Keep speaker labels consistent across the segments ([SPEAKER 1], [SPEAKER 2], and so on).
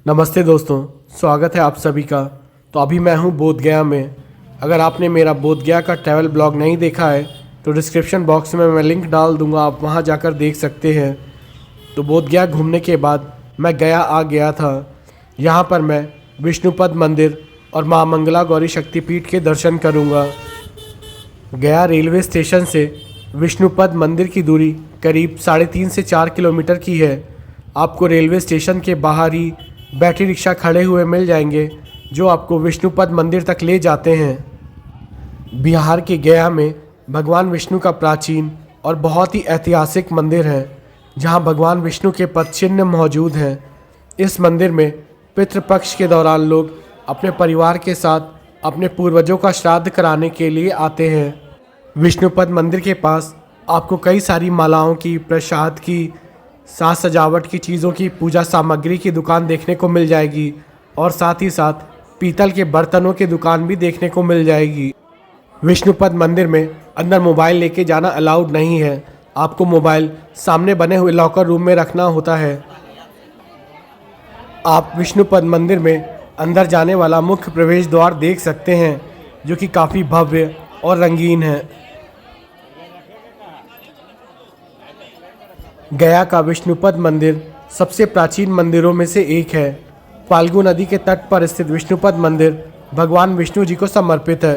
[SPEAKER 1] नमस्ते दोस्तों, स्वागत है आप सभी का। तो अभी मैं हूँ बोधगया में। अगर आपने मेरा बोधगया का ट्रैवल ब्लॉग नहीं देखा है तो डिस्क्रिप्शन बॉक्स में मैं लिंक डाल दूँगा, आप वहाँ जाकर देख सकते हैं। तो बोधगया घूमने के बाद मैं गया आ गया था। यहाँ पर मैं विष्णुपद मंदिर और माँ मंगला गौरी शक्तिपीठ के दर्शन करूँगा। गया रेलवे स्टेशन से विष्णुपद मंदिर की दूरी करीब 3.5 से 4 किलोमीटर की है। आपको रेलवे स्टेशन के बाहर ही बैटरी रिक्शा खड़े हुए मिल जाएंगे जो आपको विष्णुपद मंदिर तक ले जाते हैं। बिहार के गया में भगवान विष्णु का प्राचीन और बहुत ही ऐतिहासिक मंदिर है जहां भगवान विष्णु के पदचिह्न मौजूद हैं। इस मंदिर में पितृपक्ष के दौरान लोग अपने परिवार के साथ अपने पूर्वजों का श्राद्ध कराने के लिए आते हैं। विष्णुपद मंदिर के पास आपको कई सारी मालाओं की, प्रसाद की, साज सजावट की चीज़ों की, पूजा सामग्री की दुकान देखने को मिल जाएगी और साथ ही साथ पीतल के बर्तनों की दुकान भी देखने को मिल जाएगी। विष्णुपद मंदिर में अंदर मोबाइल लेके जाना अलाउड नहीं है। आपको मोबाइल सामने बने हुए लॉकर रूम में रखना होता है। आप विष्णुपद मंदिर में अंदर जाने वाला मुख्य प्रवेश द्वार देख सकते हैं जो कि काफ़ी भव्य और रंगीन है। गया का विष्णुपद मंदिर सबसे प्राचीन मंदिरों में से एक है। फाल्गु नदी के तट पर स्थित विष्णुपद मंदिर भगवान विष्णु जी को समर्पित है।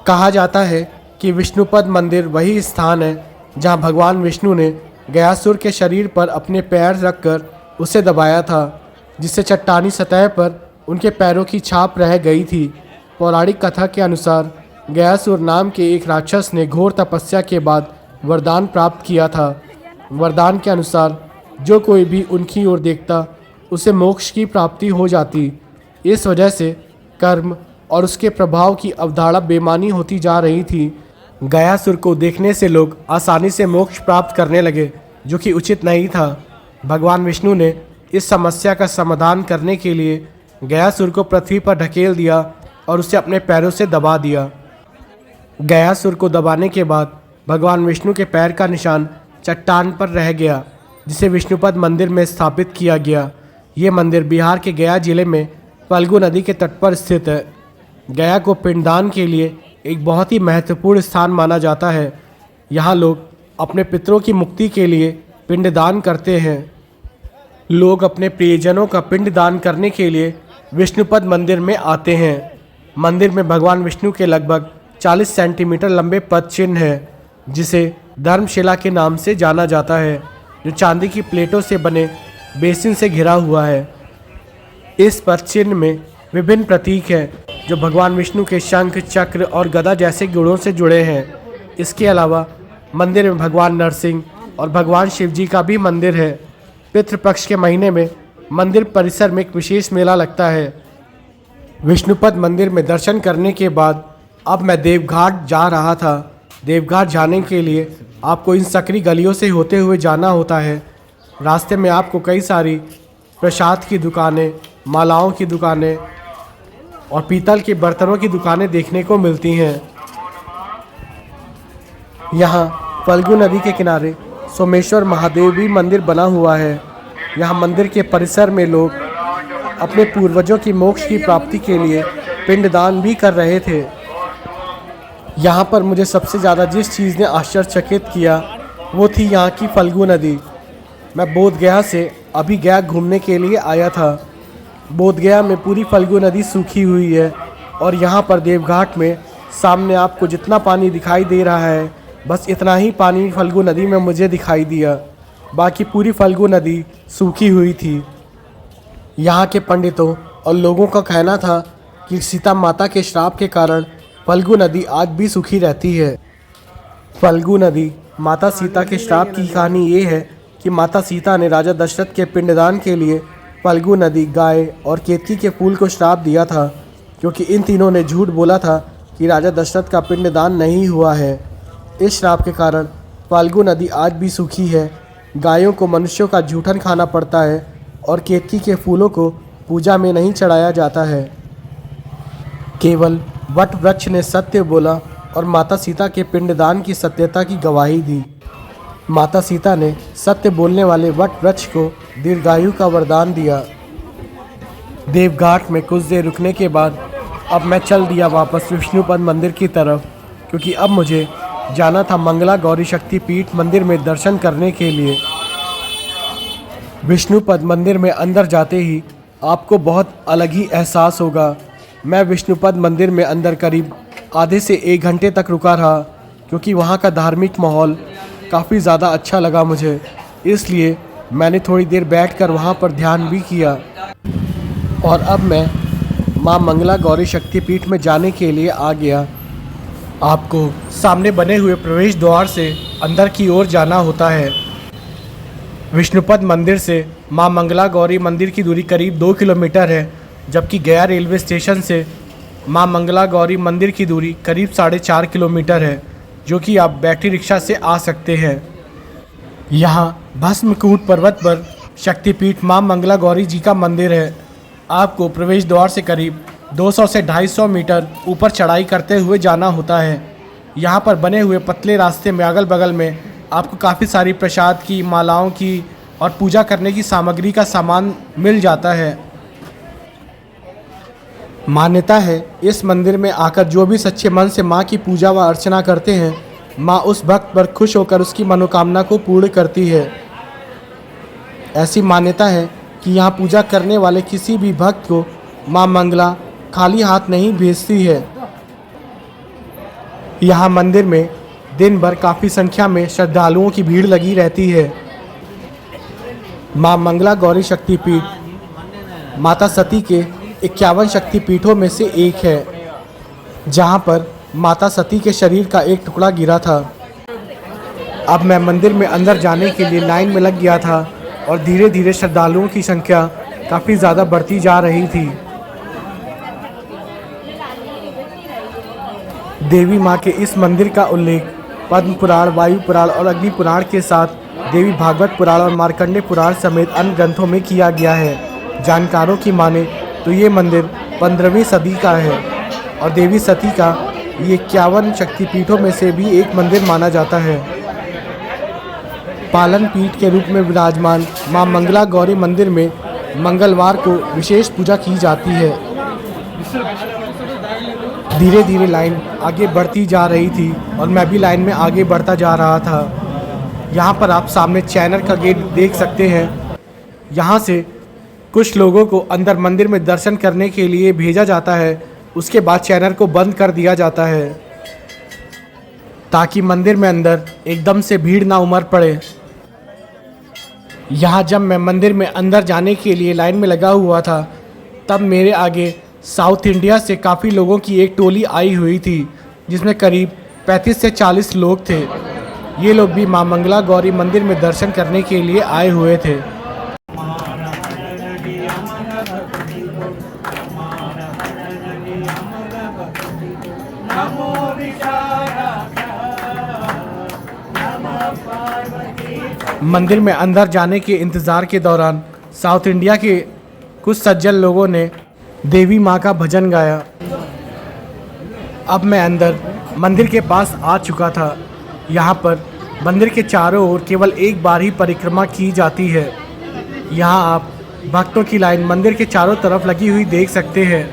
[SPEAKER 1] कहा जाता है कि विष्णुपद मंदिर वही स्थान है जहां भगवान विष्णु ने गयासुर के शरीर पर अपने पैर रखकर उसे दबाया था, जिससे चट्टानी सतह पर उनके पैरों की छाप रह गई थी। पौराणिक कथा के अनुसार गयासुर नाम के एक राक्षस ने घोर तपस्या के बाद वरदान प्राप्त किया था। वरदान के अनुसार जो कोई भी उनकी ओर देखता उसे मोक्ष की प्राप्ति हो जाती। इस वजह से कर्म और उसके प्रभाव की अवधारणा बेमानी होती जा रही थी। गयासुर को देखने से लोग आसानी से मोक्ष प्राप्त करने लगे, जो कि उचित नहीं था। भगवान विष्णु ने इस समस्या का समाधान करने के लिए गयासुर को पृथ्वी पर ढकेल दिया और उसे अपने पैरों से दबा दिया। गयासुर को दबाने के बाद भगवान विष्णु के पैर का निशान चट्टान पर रह गया, जिसे विष्णुपद मंदिर में स्थापित किया गया। ये मंदिर बिहार के गया जिले में फाल्गु नदी के तट पर स्थित है। गया को पिंडदान के लिए एक बहुत ही महत्वपूर्ण स्थान माना जाता है। यहाँ लोग अपने पितरों की मुक्ति के लिए पिंडदान करते हैं। लोग अपने प्रियजनों का पिंडदान करने के लिए विष्णुपद मंदिर में आते हैं। मंदिर में भगवान विष्णु के लगभग 40 सेंटीमीटर लंबे पद चिन्ह है, जिसे धर्मशिला के नाम से जाना जाता है, जो चांदी की प्लेटों से बने बेसिन से घिरा हुआ है। इस पद चिन्ह में विभिन्न प्रतीक हैं जो भगवान विष्णु के शंख, चक्र और गदा जैसे गुणों से जुड़े हैं। इसके अलावा मंदिर में भगवान नरसिंह और भगवान शिव जी का भी मंदिर है। पितृपक्ष के महीने में मंदिर परिसर में एक विशेष मेला लगता है। विष्णुपद मंदिर में दर्शन करने के बाद अब मैं देवघाट जा रहा था। देवघाट जाने के लिए आपको इन सकरी गलियों से होते हुए जाना होता है। रास्ते में आपको कई सारी प्रसाद की दुकानें, मालाओं की दुकानें और पीतल के बर्तनों की दुकानें देखने को मिलती हैं। यहाँ फाल्गु नदी के किनारे सोमेश्वर महादेव भी मंदिर बना हुआ है। यहाँ मंदिर के परिसर में लोग अपने पूर्वजों की मोक्ष की प्राप्ति के लिए पिंडदान भी कर रहे थे। यहाँ पर मुझे सबसे ज़्यादा जिस चीज़ ने आश्चर्यचकित किया वो थी यहाँ की फाल्गु नदी। मैं बोधगया से अभी गया घूमने के लिए आया था। बोधगया में पूरी फाल्गु नदी सूखी हुई है और यहाँ पर देवघाट में सामने आपको जितना पानी दिखाई दे रहा है, बस इतना ही पानी फाल्गु नदी में मुझे दिखाई दिया। बाकी पूरी फाल्गु नदी सूखी हुई थी। यहाँ के पंडितों और लोगों का कहना था कि सीता माता के श्राप के कारण फाल्गु नदी आज भी सूखी रहती है। फाल्गु नदी माता सीता के श्राप की कहानी ये है कि माता सीता ने राजा दशरथ के पिंडदान के लिए फाल्गु नदी, गाय और केतकी के फूल को श्राप दिया था, क्योंकि इन तीनों ने झूठ बोला था कि राजा दशरथ का पिंडदान नहीं हुआ है। इस श्राप के कारण फाल्गु नदी आज भी सूखी है। गायों को मनुष्यों का जूठन खाना पड़ता है और केतकी के फूलों को पूजा में नहीं चढ़ाया जाता है। केवल वट वृक्ष ने सत्य बोला और माता सीता के पिंडदान की सत्यता की गवाही दी। माता सीता ने सत्य बोलने वाले वट वृक्ष को दीर्घायु का वरदान दिया। देवघाट में कुछ देर रुकने के बाद अब मैं चल दिया वापस विष्णुपद मंदिर की तरफ, क्योंकि अब मुझे जाना था मंगला गौरी शक्तिपीठ मंदिर में दर्शन करने के लिए। विष्णुपद मंदिर में अंदर जाते ही आपको बहुत अलग ही एहसास होगा। मैं विष्णुपद मंदिर में अंदर करीब आधे से 1 घंटे तक रुका रहा, क्योंकि वहाँ का धार्मिक माहौल काफ़ी ज़्यादा अच्छा लगा मुझे, इसलिए मैंने थोड़ी देर बैठकर वहाँ पर ध्यान भी किया। और अब मैं माँ मंगला गौरी शक्तिपीठ में जाने के लिए आ गया। आपको सामने बने हुए प्रवेश द्वार से अंदर की ओर जाना होता है। विष्णुपद मंदिर से माँ मंगला गौरी मंदिर की दूरी करीब 2 किलोमीटर है, जबकि गया रेलवे स्टेशन से माँ मंगला गौरी मंदिर की दूरी करीब 4.5 किलोमीटर है, जो कि आप बैटरी रिक्शा से आ सकते हैं। यहाँ भस्मकूट पर्वत पर शक्तिपीठ माँ मंगला गौरी जी का मंदिर है। आपको प्रवेश द्वार से करीब 200 से 250 मीटर ऊपर चढ़ाई करते हुए जाना होता है। यहाँ पर बने हुए पतले रास्ते में अगल बगल में आपको काफ़ी सारी प्रसाद की, मालाओं की और पूजा करने की सामग्री का सामान मिल जाता है। मान्यता है इस मंदिर में आकर जो भी सच्चे मन से माँ की पूजा व अर्चना करते हैं, माँ उस भक्त पर खुश होकर उसकी मनोकामना को पूर्ण करती है। ऐसी मान्यता है कि यहाँ पूजा करने वाले किसी भी भक्त को माँ मंगला खाली हाथ नहीं भेजती है। यहाँ मंदिर में दिन भर काफ़ी संख्या में श्रद्धालुओं की भीड़ लगी रहती है। माँ मंगला गौरी शक्तिपीठ माता सती के 51 शक्तिपीठों में से एक है, जहाँ पर माता सती के शरीर का एक टुकड़ा गिरा था। अब मैं मंदिर में अंदर जाने के लिए लाइन में लग गया था और धीरे धीरे श्रद्धालुओं की संख्या काफ़ी ज़्यादा बढ़ती जा रही थी। देवी माँ के इस मंदिर का उल्लेख पद्म पुराण, वायु पुराण और अग्नि पुराण के साथ देवी भागवत पुराण और मार्कंडेय पुराण समेत अन्य ग्रंथों में किया गया है। जानकारों की माने तो ये मंदिर 15वीं सदी का है और देवी सती का ये 51 शक्तिपीठों में से भी एक मंदिर माना जाता है। पालन पीठ के रूप में विराजमान माँ मंगला गौरी मंदिर में मंगलवार को विशेष पूजा की जाती है। धीरे धीरे लाइन आगे बढ़ती जा रही थी और मैं भी लाइन में आगे बढ़ता जा रहा था। यहाँ पर आप सामने चैनल का गेट देख सकते हैं। यहाँ से कुछ लोगों को अंदर मंदिर में दर्शन करने के लिए भेजा जाता है, उसके बाद चैनल को बंद कर दिया जाता है ताकि मंदिर में अंदर एकदम से भीड़ ना उमड़ पड़े। यहाँ जब मैं मंदिर में अंदर जाने के लिए लाइन में लगा हुआ था, तब मेरे आगे साउथ इंडिया से काफ़ी लोगों की एक टोली आई हुई थी, जिसमें करीब 35 से 40 लोग थे। ये लोग भी माँ मंगला गौरी मंदिर में दर्शन करने के लिए आए हुए थे। मंदिर में अंदर जाने के इंतज़ार के दौरान साउथ इंडिया के कुछ सज्जन लोगों ने देवी माँ का भजन गाया। अब मैं अंदर मंदिर के पास आ चुका था। यहाँ पर मंदिर के चारों ओर केवल एक बार ही परिक्रमा की जाती है। यहाँ आप भक्तों की लाइन मंदिर के चारों तरफ लगी हुई देख सकते हैं।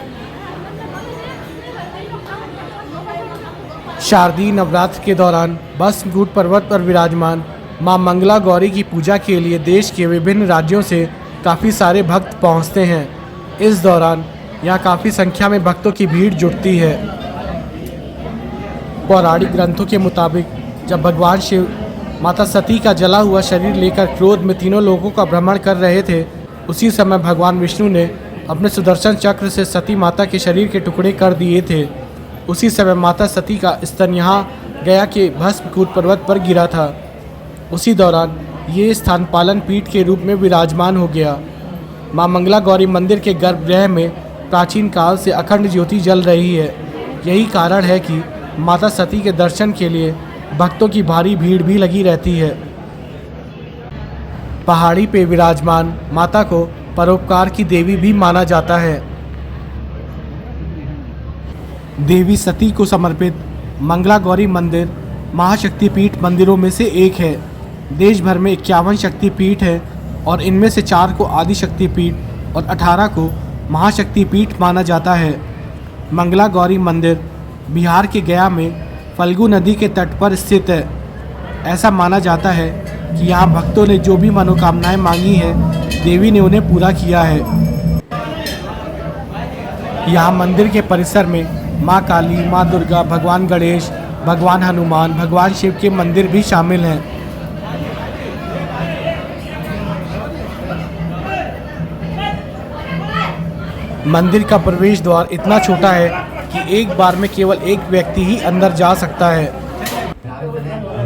[SPEAKER 1] शारदीय नवरात्र के दौरान भस्मकूट पर्वत पर विराजमान माँ मंगला गौरी की पूजा के लिए देश के विभिन्न राज्यों से काफ़ी सारे भक्त पहुँचते हैं। इस दौरान यहाँ काफ़ी संख्या में भक्तों की भीड़ जुटती है। पौराणिक ग्रंथों के मुताबिक जब भगवान शिव माता सती का जला हुआ शरीर लेकर क्रोध में तीनों लोगों का भ्रमण कर रहे थे, उसी समय भगवान विष्णु ने अपने सुदर्शन चक्र से सती माता के शरीर के टुकड़े कर दिए थे। उसी समय माता सती का स्तन यहाँ गया के भस्मकूट पर्वत पर गिरा था। उसी दौरान ये स्थान पालन पीठ के रूप में विराजमान हो गया। माँ मंगला गौरी मंदिर के गर्भगृह में प्राचीन काल से अखंड ज्योति जल रही है। यही कारण है कि माता सती के दर्शन के लिए भक्तों की भारी भीड़ भी लगी रहती है। पहाड़ी पे विराजमान माता को परोपकार की देवी भी माना जाता है। देवी सती को समर्पित मंगला गौरी मंदिर महाशक्तिपीठ मंदिरों में से एक है। देश भर में 51 शक्तिपीठ है और इनमें से 4 को आदि शक्तिपीठ और 18 को महाशक्तिपीठ माना जाता है। मंगला गौरी मंदिर बिहार के गया में फल्गु नदी के तट पर स्थित है। ऐसा माना जाता है कि यहाँ भक्तों ने जो भी मनोकामनाएं मांगी है देवी ने उन्हें पूरा किया है। यहाँ मंदिर के परिसर में माँ काली, माँ दुर्गा, भगवान गणेश, भगवान हनुमान, भगवान शिव के मंदिर भी शामिल हैं। मंदिर का प्रवेश द्वार इतना छोटा है कि एक बार में केवल एक व्यक्ति ही अंदर जा सकता है।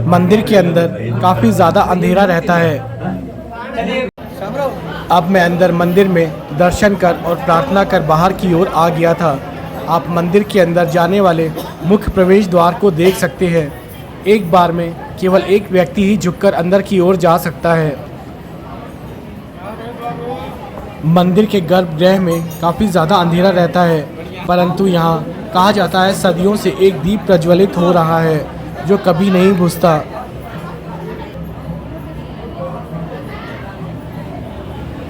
[SPEAKER 1] मंदिर के अंदर काफ़ी ज़्यादा अंधेरा रहता है। अब मैं अंदर मंदिर में दर्शन कर और प्रार्थना कर बाहर की ओर आ गया था। आप मंदिर के अंदर जाने वाले मुख्य प्रवेश द्वार को देख सकते हैं। एक बार में केवल एक व्यक्ति ही झुककर अंदर की ओर जा सकता है। मंदिर के गर्भगृह में काफ़ी ज़्यादा अंधेरा रहता है, परंतु यहाँ कहा जाता है सदियों से एक दीप प्रज्वलित हो रहा है जो कभी नहीं बुझता।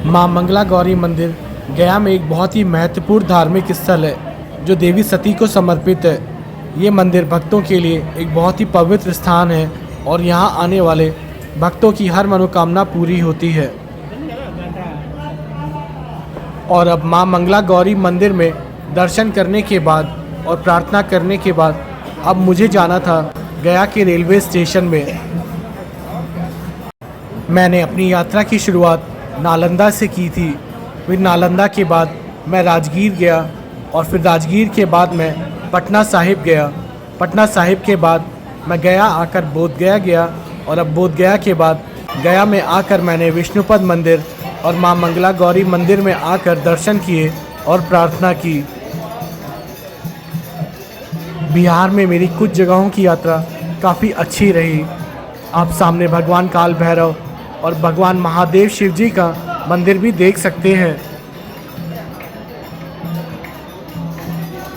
[SPEAKER 1] माँ मंगला गौरी मंदिर गया में एक बहुत ही महत्वपूर्ण धार्मिक स्थल है जो देवी सती को समर्पित है। ये मंदिर भक्तों के लिए एक बहुत ही पवित्र स्थान है और यहाँ आने वाले भक्तों की हर मनोकामना पूरी होती है। और अब माँ मंगला गौरी मंदिर में दर्शन करने के बाद और प्रार्थना करने के बाद अब मुझे जाना था गया के रेलवे स्टेशन में। मैंने अपनी यात्रा की शुरुआत नालंदा से की थी। फिर नालंदा के बाद मैं राजगीर गया और फिर राजगीर के बाद मैं पटना साहिब गया। पटना साहिब के बाद मैं गया आकर बोधगया गया और अब बोधगया के बाद गया में आकर मैंने विष्णुपद मंदिर और माँ मंगला गौरी मंदिर में आकर दर्शन किए और प्रार्थना की। बिहार में मेरी कुछ जगहों की यात्रा काफ़ी अच्छी रही। आप सामने भगवान काल भैरव और भगवान महादेव शिव जी का मंदिर भी देख सकते हैं।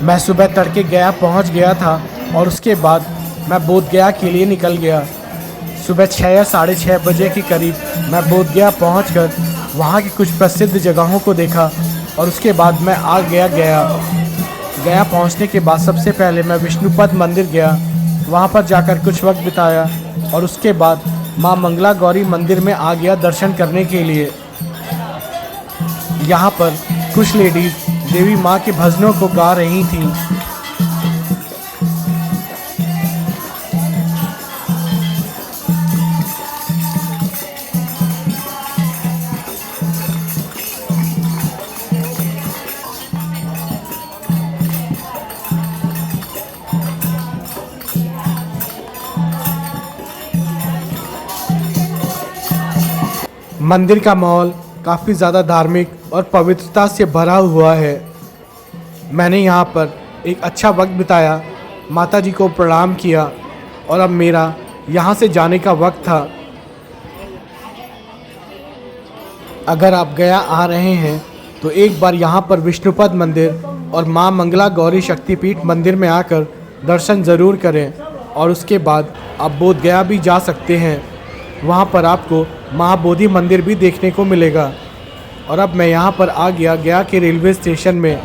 [SPEAKER 1] मैं सुबह तड़के गया पहुंच गया था और उसके बाद मैं बोधगया के लिए निकल गया। सुबह 6 या 6:30 बजे के करीब मैं बोधगया पहुंचकर वहां की कुछ प्रसिद्ध जगहों को देखा और उसके बाद मैं आ गया गया पहुंचने के बाद सबसे पहले मैं विष्णुपद मंदिर गया। वहां पर जाकर कुछ वक्त बिताया और उसके बाद माँ मंगला गौरी मंदिर में आ गया दर्शन करने के लिए। यहाँ पर कुछ लेडीज़ देवी माँ के भजनों को गा रही थीं। मंदिर का माहौल काफ़ी ज़्यादा धार्मिक और पवित्रता से भरा हुआ है। मैंने यहाँ पर एक अच्छा वक्त बिताया, माता जी को प्रणाम किया और अब मेरा यहाँ से जाने का वक्त था। अगर आप गया आ रहे हैं तो एक बार यहाँ पर विष्णुपद मंदिर और माँ मंगला गौरी शक्तिपीठ मंदिर में आकर दर्शन ज़रूर करें और उसके बाद आप बोधगया भी जा सकते हैं। वहाँ पर आपको महाबोधि मंदिर भी देखने को मिलेगा। और अब मैं यहाँ पर आ गया गया के रेलवे स्टेशन में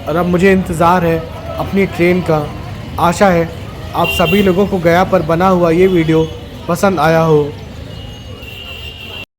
[SPEAKER 1] और अब मुझे इंतज़ार है अपनी ट्रेन का। आशा है आप सभी लोगों को गया पर बना हुआ ये वीडियो पसंद आया हो।